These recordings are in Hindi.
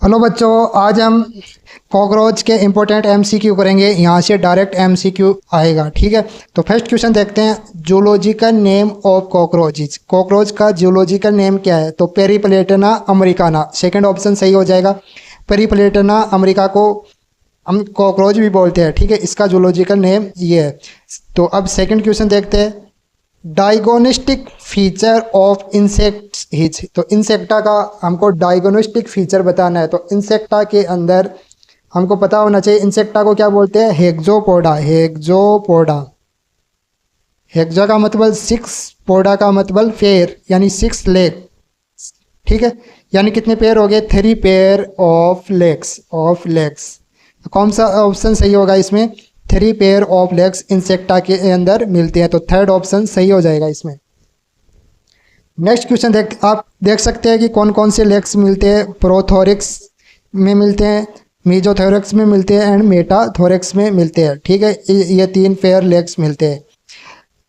हेलो बच्चों, आज हम कॉकरोच के इम्पोर्टेंट एमसीक्यू करेंगे। यहाँ से डायरेक्ट एमसीक्यू आएगा, ठीक है। तो फर्स्ट क्वेश्चन देखते हैं, zoological name of cockroaches. Cockroach का जूलॉजिकल नेम क्या है? तो पेरिप्लेटना अमेरिकाना, सेकंड ऑप्शन सही हो जाएगा। पेरिप्लेटना अमेरिका को हम कॉकरोच भी बोलते हैं, ठीक है। इसका जूलॉजिकल नेम ये है। तो अब सेकंड क्वेश्चन देखते हैं, diagnostic feature of insects his. तो इंसेक्टा का हमको डायग्नोस्टिक फीचर बताना है। तो इंसेक्टा के अंदर हमको पता होना चाहिए, इंसेक्टा को क्या बोलते हैं? हेक्सोपोडा। हेक्सोपोडा, हेक्सा का मतलब सिक्स, पोडा का मतलब पेयर, यानी सिक्स लेग, ठीक है। यानी कितने पेयर हो गए? 3 pair of legs, of legs. कौन सा ऑप्शन सही होगा इसमें? 3 पेयर ऑफ लेग्स इंसेक्टा के अंदर मिलते हैं, तो थर्ड ऑप्शन सही हो जाएगा इसमें। नेक्स्ट क्वेश्चन आप देख सकते हैं कि कौन कौन से लेग्स मिलते हैं। प्रोथोरिक्स में मिलते हैं, मीजोथोरिक्स में मिलते हैं एंड मेटाथोरिक्स में मिलते हैं, ठीक है। ये 3 पेयर लेग्स मिलते हैं।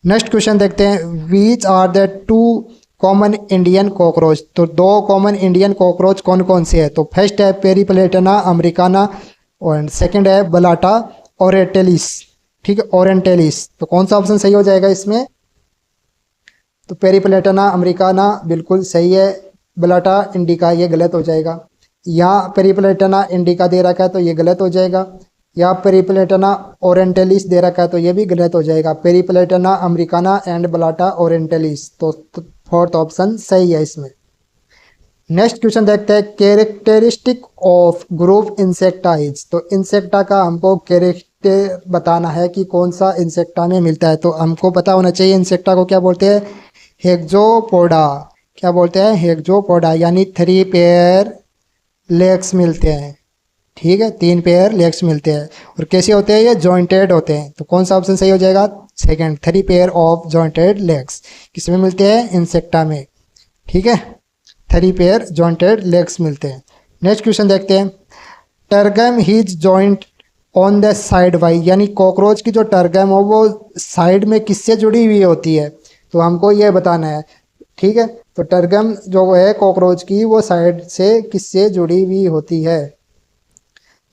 नेक्स्ट क्वेश्चन देखते हैं, which are the 2 common Indian cockroach. तो 2 कॉमन इंडियन कॉकरोच कौन कौन से हैं? तो फर्स्ट है पेरिप्लेटना अमेरिकाना और सेकंड है बलाटा ओरेंटेलिस, ठीक है, ओरेंटेलिस। तो कौन सा ऑप्शन सही हो जाएगा इसमें? तो पेरिप्लेटना अमेरिकाना बिल्कुल सही है, बलाटा इंडिका ये गलत हो जाएगा। यहाँ पेरिप्लेटना इंडिका दे रखा है तो ये गलत हो जाएगा। यहाँ पेरिप्लेटना ओरेंटेलिस दे रखा है तो ये भी गलत हो जाएगा। पेरिप्लेटना अमेरिकाना एंड बलाटा ओरेंटेलिस, तो फोर्थ ऑप्शन सही है इसमें। नेक्स्ट क्वेश्चन देखते हैं, characteristic of group insecta is. तो इंसेक्टा का हमको कैरेक्टर बताना है कि कौन सा इंसेक्टा में मिलता है। तो हमको पता होना चाहिए इंसेक्टा को क्या बोलते हैं? हेक्सोपोडा। क्या बोलते हैं? हेक्सोपोडा, यानी 3 पेयर लेग्स मिलते हैं, ठीक है। 3 पेयर लेग्स मिलते हैं और कैसे होते हैं? ये जॉइंटेड होते हैं। तो कौन सा ऑप्शन सही हो जाएगा? Second, 3 pair of jointed legs किसमें मिलते हैं? इंसेक्टा में, ठीक है। 3 पेयर जॉइंटेड लेग्स मिलते हैं। नेक्स्ट क्वेश्चन देखते हैं, tergum his joint on the side by. यानी कॉकरोच की जो टर्गम हो वो साइड में किससे जुड़ी हुई होती है? तो हमको ये बताना है, ठीक है। तो टर्गम जो है कॉकरोच की वो साइड से किससे जुड़ी हुई होती है?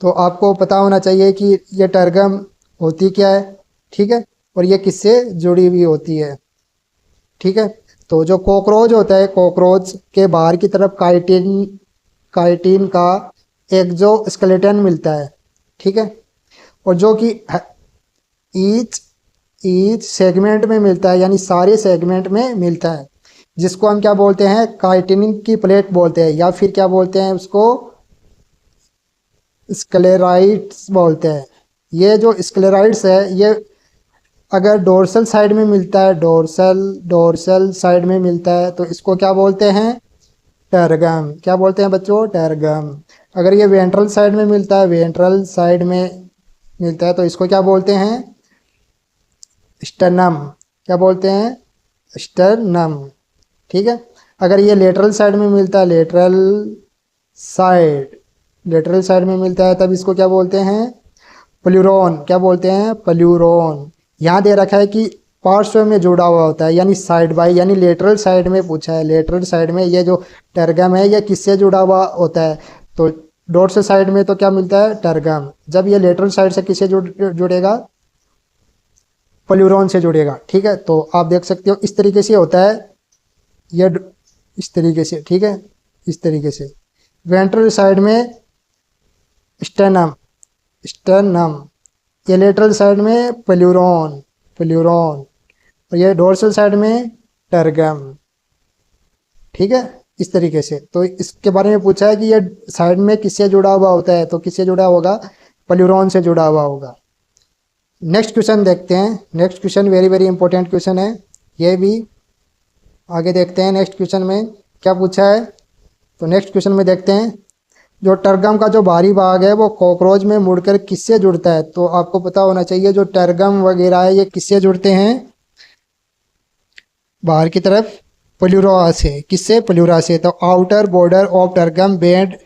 तो आपको पता होना चाहिए कि ये टर्गम होती क्या है, ठीक है, और ये किससे जुड़ी हुई होती है, ठीक है। तो जो कॉकरोच होता है, कॉकरोच के बाहर की तरफ काइटिन, काइटिन का एक जो स्केलेटन मिलता है, ठीक है, और जो कि ईच ईच सेगमेंट में मिलता है, यानी सारे सेगमेंट में मिलता है, जिसको हम क्या बोलते हैं? काइटिन की प्लेट बोलते हैं, या फिर क्या बोलते हैं उसको? स्क्लेराइड्स बोलते हैं। ये जो स्क्लेराइड्स है ये अगर डोर्सल साइड में मिलता है, डोर्सल साइड में मिलता है, तो इसको क्या बोलते हैं? टर्गम। क्या बोलते हैं बच्चों? टर्गम। अगर ये वेंट्रल साइड में मिलता है, वेंट्रल साइड में मिलता है, तो इसको क्या बोलते हैं? स्टर्नम। क्या बोलते हैं? स्टर्नम, ठीक है। अगर ये लेटरल साइड में मिलता है, लेटरल साइड में मिलता है, तब इसको क्या बोलते हैं? प्लूरॉन। क्या बोलते हैं? प्लूरॉन। यहाँ दे रखा है कि पार्श्व में जुड़ा हुआ होता है, यानी साइड बाय, यानी लेटरल साइड में पूछा है। लेटरल साइड में ये जो टर्गम है ये किससे जुड़ा हुआ होता है? तो डोर्सल साइड में तो क्या मिलता है? टर्गम। जब ये लेटरल साइड से किससे जुड़ेगा? प्लूरॉन से जुड़ेगा, ठीक है। तो आप देख सकते हो इस तरीके से होता है ये, इस तरीके से, ठीक है, इस तरीके से। वेंट्रल साइड में स्टर्नम, स्टर्नम, ये लेटरल साइड में प्लूरॉन, प्लूरॉन, और ये डोर्सल साइड में टर्गम, ठीक है, इस तरीके से। तो इसके बारे में पूछा है कि ये साइड में किससे जुड़ा हुआ होता है, तो किससे जुड़ा होगा? प्लूरॉन से जुड़ा हुआ होगा। नेक्स्ट क्वेश्चन देखते हैं। Next question very very important question है, ये भी आगे देखते हैं। नेक्स्ट क्वेश्चन में क्या पूछा है? तो नेक्स्ट क्वेश्चन में देखते हैं, जो टर्गम का जो बाहरी भाग है वो कॉकरोच में मुड़कर किससे जुड़ता है? तो आपको पता होना चाहिए जो टर्गम वगैरह है ये किससे जुड़ते हैं? बाहर की तरफ प्लूरा से। किससे? प्लूरा से। तो outer border of tergum bend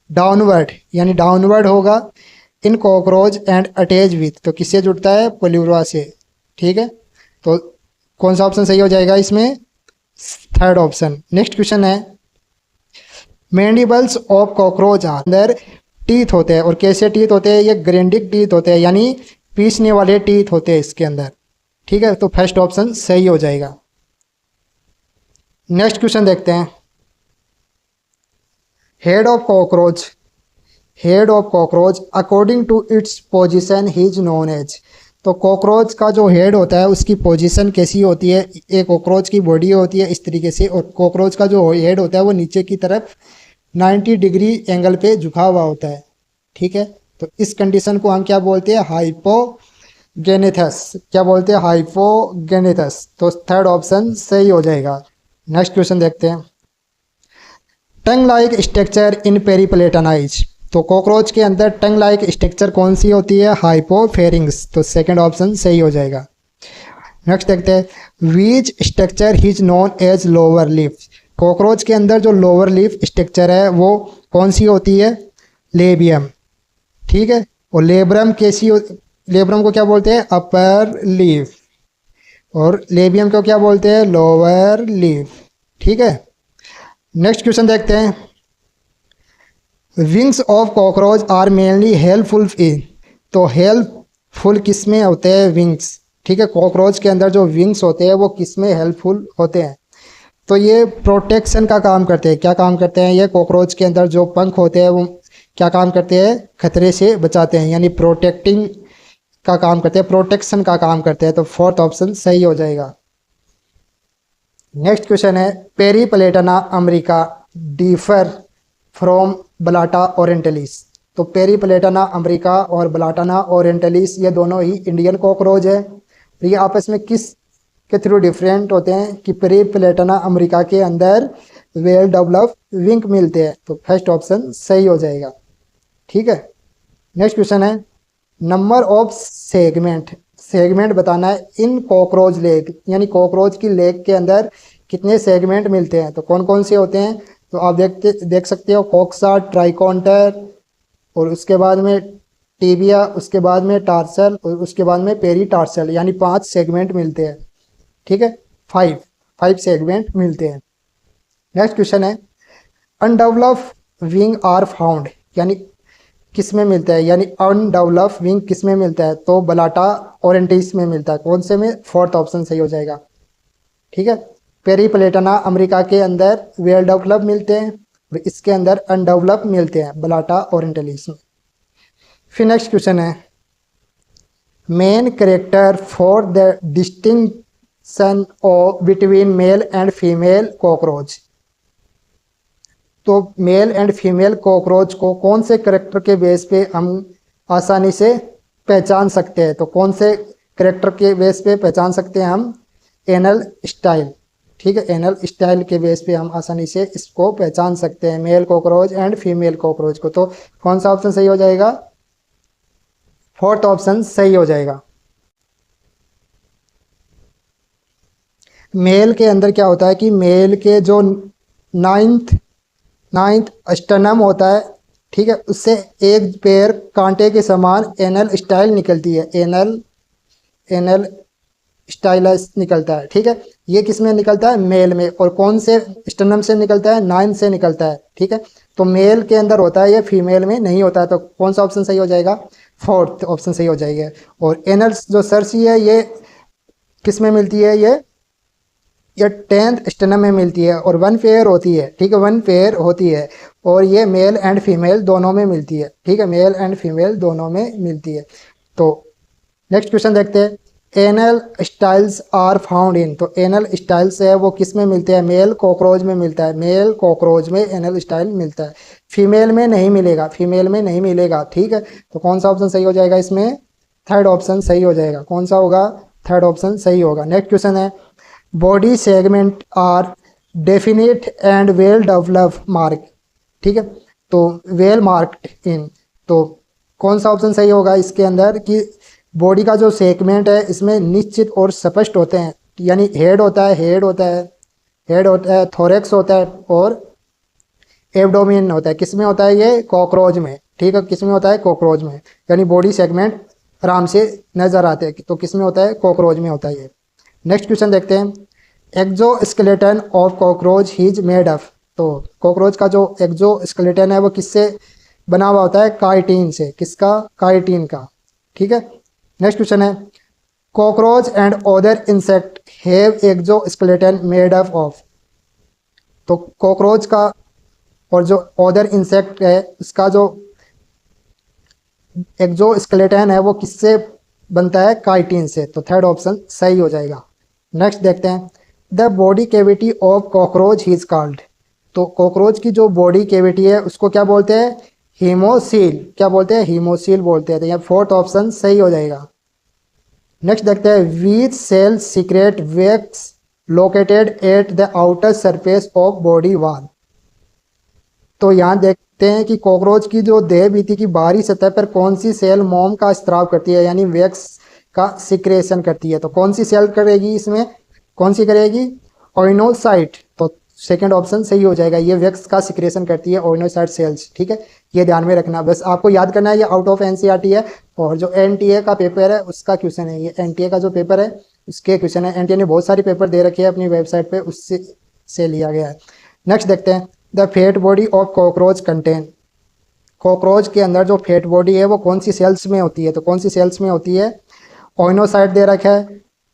downward, यानी डाउनवर्ड होगा इन कॉकरोच एंड अटैच विथ। तो किससे जुड़ता है? प्लूरा से, ठीक है। तो कौन सा ऑप्शन सही हो जाएगा इसमें? Third option. नेक्स्ट क्वेश्चन है, मैंडिबल्स ऑफ कॉकरोच आर, अंदर टीथ होते हैं। और कैसे टीथ होते हैं? ये ग्राइंडिंग टीथ होते हैं, यानी पीसने वाले टीथ होते हैं इसके अंदर। ठीक है, तो फर्स्ट ऑप्शन सही हो जाएगा। नेक्स्ट क्वेश्चन देखते हैं। Head of cockroach, head of cockroach according to its position is known as. तो कॉकरोच का जो हेड होता है उसकी पोजीशन कैसी होती है? एक कॉकरोच की बॉडी होती है इस तरीके से, और कॉकरोच का जो हेड होता है वो नीचे की तरफ 90 डिग्री एंगल पे झुका हुआ होता है। ठीक है, तो इस कंडीशन को हम क्या बोलते हैं? हाइपोगेनेथस। क्या बोलते हैं? हाइपोगेनेथस। तो थर्ड ऑप्शन सही हो जाएगा। नेक्स्ट क्वेश्चन देखते हैं। Tongue like structure in Periplaneta. तो कॉकरोच के अंदर टंग लाइक स्ट्रक्चर कौन सी होती है? हाइपोफेरिंग्स। तो सेकंड ऑप्शन सही हो जाएगा। नेक्स्ट देखते हैं। Which structure is known as lower lip. Cockroach के अंदर जो लोअर लिप स्ट्रक्चर है वो कौन सी होती है? लेबियम। ठीक है, और लेब्रम कैसी लेब्रम को क्या बोलते हैं? Upper lip. और लेबियम को क्या बोलते हैं? Lower lip. ठीक है, नेक्स्ट क्वेश्चन देखते हैं। Wings of cockroach are mainly helpful in. तो हेल्पफुल किस में होते हैं? विंग्स। ठीक है, कॉकरोच के अंदर जो विंग्स होते हैं वो किस में हेल्पफुल होते हैं? तो ये प्रोटेक्शन का काम करते हैं। क्या काम करते हैं? ये कॉकरोच के अंदर जो पंख होते हैं वो क्या काम करते हैं? खतरे से बचाते हैं, यानी प्रोटेक्टिंग का काम करते हैं, प्रोटेक्शन का काम करते हैं। तो फोर्थ ऑप्शन सही हो जाएगा। नेक्स्ट क्वेश्चन है। Periplaneta americana differ from Blatta orientalis. तो पेरीप्लेटना अमेरिका और ब्लाटाना ओरिएंटलिस ये दोनों ही इंडियन कॉकरोच है। तो ये आपस में किस के थ्रू डिफरेंट होते हैं? कि पेरीप्लेटना अमेरिका के अंदर वेल डेवलप विंग मिलते हैं। तो फर्स्ट ऑप्शन सही हो जाएगा। ठीक है, नेक्स्ट क्वेश्चन है। नंबर ऑफ सेगमेंट, सेगमेंट बताना है इन कॉकरोच लेग, यानी कॉकरोच की लेग के अंदर कितने सेगमेंट मिलते हैं? तो कौन कौन से होते हैं? तो आप देख सकते हो। कॉक्सा, ट्राइकॉन्टर, और उसके बाद में टीबिया, उसके बाद में टार्सल, और उसके बाद में पेरी टार्सल, यानी 5 सेगमेंट मिलते हैं। ठीक है, 5 सेगमेंट मिलते हैं। नेक्स्ट क्वेश्चन है। अनडेवलप्ड विंग आर फाउंड, यानी किस में मिलता है? यानी अनडेवलप्ड विंग किस में मिलता है? तो ब्लाटा ओरिएंटिस में मिलता है। कौन से में? फोर्थ ऑप्शन सही हो जाएगा। ठीक है, पेरीप्लेटना अमेरिका के अंदर वेल डेवलप मिलते हैं, इसके अंदर अनडेवलप मिलते हैं ब्लाटा ओरिएंटलिस में। फिर नेक्स्ट क्वेश्चन है। Main character for the distinction of between male and female cockroach. तो मेल एंड फीमेल कॉकरोच को कौन से करेक्टर के बेस पे हम आसानी से पहचान सकते हैं? तो कौन से करेक्टर के बेस पे पहचान सकते हैं हम? Anal style. ठीक है, एनल स्टाइल के बेस पे हम आसानी से इसको पहचान सकते हैं, male cockroach and female cockroach को। तो कौन सा ऑप्शन सही हो जाएगा? फोर्थ ऑप्शन सही हो जाएगा। मेल के अंदर क्या होता है कि मेल के जो नाइन्थ स्टर्नम होता है, ठीक है, उससे एक पैर कांटे के समान एनल स्टाइल निकलती है। एनल स्टाइलस निकलता है। ठीक है, ये किस में निकलता है? मेल में। और कौन से स्टर्नम से निकलता है? 9 से निकलता है। ठीक है, तो मेल के अंदर होता है, ये फीमेल में नहीं होता है। तो कौन सा ऑप्शन सही हो जाएगा? फोर्थ ऑप्शन सही हो जाएगा। और एनल जो सरसी है ये किस में मिलती है? ये 10th स्टर्नम में मिलती है, और 1 पेयर होती है। ठीक है, 1 पेयर होती है, और ये मेल एंड फीमेल दोनों में मिलती है। ठीक है, मेल एंड फीमेल दोनों में मिलती है। तो नेक्स्ट क्वेश्चन देखते हैं। Anal styles are found in. तो एनल स्टाइल्स है वो किस में मिलते हैं? मेल कॉकरोच में मिलता है। मेल कॉकरोच में एनल स्टाइल मिलता है, फीमेल में नहीं मिलेगा। फीमेल में नहीं मिलेगा। ठीक है, तो कौन सा ऑप्शन सही हो जाएगा इसमें? थर्ड ऑप्शन सही हो जाएगा। कौन सा होगा? थर्ड ऑप्शन सही होगा। नेक्स्ट क्वेश्चन है। Body segment are definite and well develop mark. ठीक है, तो वेल मार्क्ड इन। तो कौन सा ऑप्शन सही होगा इसके अंदर? कि बॉडी का जो सेगमेंट है इसमें निश्चित और स्पष्ट होते हैं, यानी हेड होता है, थोरेक्स होता है, और एब्डोमेन होता है। किस में होता है? ये कॉकरोच में। ठीक है, किस में होता है? कॉकरोच में। यानी बॉडी सेगमेंट आराम से नजर आते हैं, तो किस में होता है? कॉकरोच में होता है ये। नेक्स्ट क्वेश्चन देखते हैं। Exoskeleton of cockroach is made of. तो कॉकरोच का जो एक्सोस्केलेटन है वो किससे बना हुआ होता है? काइटिन से। किसका? काइटिन का। ठीक है। नेक्स्ट क्वेश्चन है, cockroach and other insect have exoskeleton made up of. तो कॉकरोच का और जो अदर इंसेक्ट है उसका जो एक्सोस्केलेटन है वो किससे बनता है? काइटिन से। तो थर्ड ऑप्शन सही हो जाएगा। नेक्स्ट देखते हैं, the body cavity of cockroach is called. तो कॉकरोच की जो बॉडी कैविटी है उसको क्या बोलते हैं? हीमोसील। क्या बोलते हैं? हीमोसील बोलते हैं। तो यहाँ फोर्थ ऑप्शन सही हो जाएगा। नेक्स्ट देखते हैं, which cell secrete wax located at the outer surface of body wall. तो यहाँ देखते हैं कि कॉकरोच की जो देह भित्ति की बाहरी सतह पर कौन सी सेल मोम का स्त्राव करती है, यानी वैक्स का सिक्रेशन करती है। तो कौन सी सेल करेगी इसमें? कौन सी करेगी? ओइनोसाइट। तो सेकंड ऑप्शन सही हो जाएगा। ये वैक्स का सिक्रेशन करती है ओइनोसाइट सेल्स। ठीक है, ये ध्यान में रखना। बस आपको याद करना है, ये आउट ऑफ एनसीईआरटी है और जो एनटीए का पेपर है उसका क्वेश्चन है। ये एनटीए का जो पेपर है उसके क्वेश्चन है। एनटीए ने बहुत सारे पेपर दे रखे हैं अपनी वेबसाइट पे, उससे से लिया गया है। नेक्स्ट देखते हैं, the fat body of cockroach contain. Cockroach के अंदर जो फेट बॉडी है वो कौन सी सेल्स में होती है? तो कौन सी सेल्स में होती है? ओइनोसाइट दे रखा है,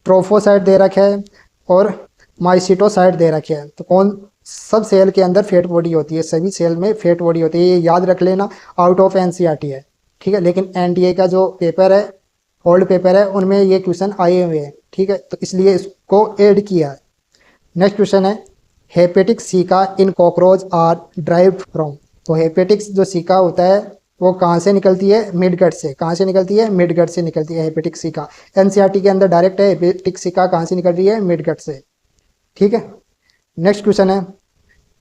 ट्रोफोसाइट दे रखा है और माइसिटोसाइट दे रखे हैं। तो कौन सब सेल के अंदर फेट बॉडी होती है? सभी सेल में फेट बॉडी होती है। ये याद रख लेना, आउट ऑफ एनसीईआरटी है। ठीक है, लेकिन एनटीए का जो पेपर है, ओल्ड पेपर है, उनमें ये क्वेश्चन आए हुए हैं। ठीक है, तो इसलिए इसको ऐड किया है। नेक्स्ट क्वेश्चन है, hepatic caeca in cockroach are derived from. तो हेपेटिक्स जो सीका होता है वो कहाँ से निकलती है? मिडगट से। कहाँ से निकलती है? मिडगट से निकलती है हेपेटिक सीका। एनसीईआरटी के अंदर डायरेक्ट है, हेपेटिक सीका कहाँ से निकल रही है? मिडगट से। ठीक है। नेक्स्ट क्वेश्चन है,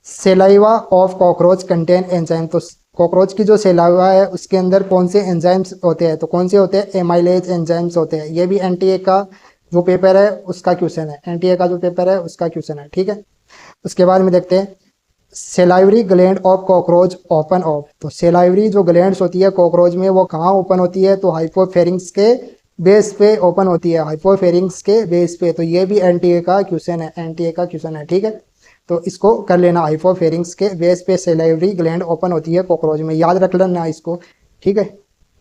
saliva of cockroach contain enzyme. तो कॉकरोच की जो सेलाइवा है उसके अंदर कौन से एंजाइम्स होते हैं? तो कौन से होते हैं? एमाइलेज एंजाइम्स होते हैं। ये भी एनटीए का जो पेपर है उसका क्वेश्चन है। एनटीए का जो पेपर है उसका क्वेश्चन है। ठीक है, उसके बाद में देखते हैं, salivary gland of cockroach open of. तो सेलाइवरी जो ग्लैंड्स होती है कॉकरोच में वो कहाँ ओपन होती है? तो हाइपोफेरिंग्स के बेस पे ओपन होती है, हाइपोफेरिंग्स के बेस पे। तो ये भी एनटीए का क्वेश्चन है, एनटीए का क्वेश्चन है। ठीक है, तो इसको कर लेना, हाइपोफेरिंग्स के बेस पे सेलाइवरी ग्लैंड ओपन होती है कॉकरोच में, याद रख लेना इसको। ठीक है।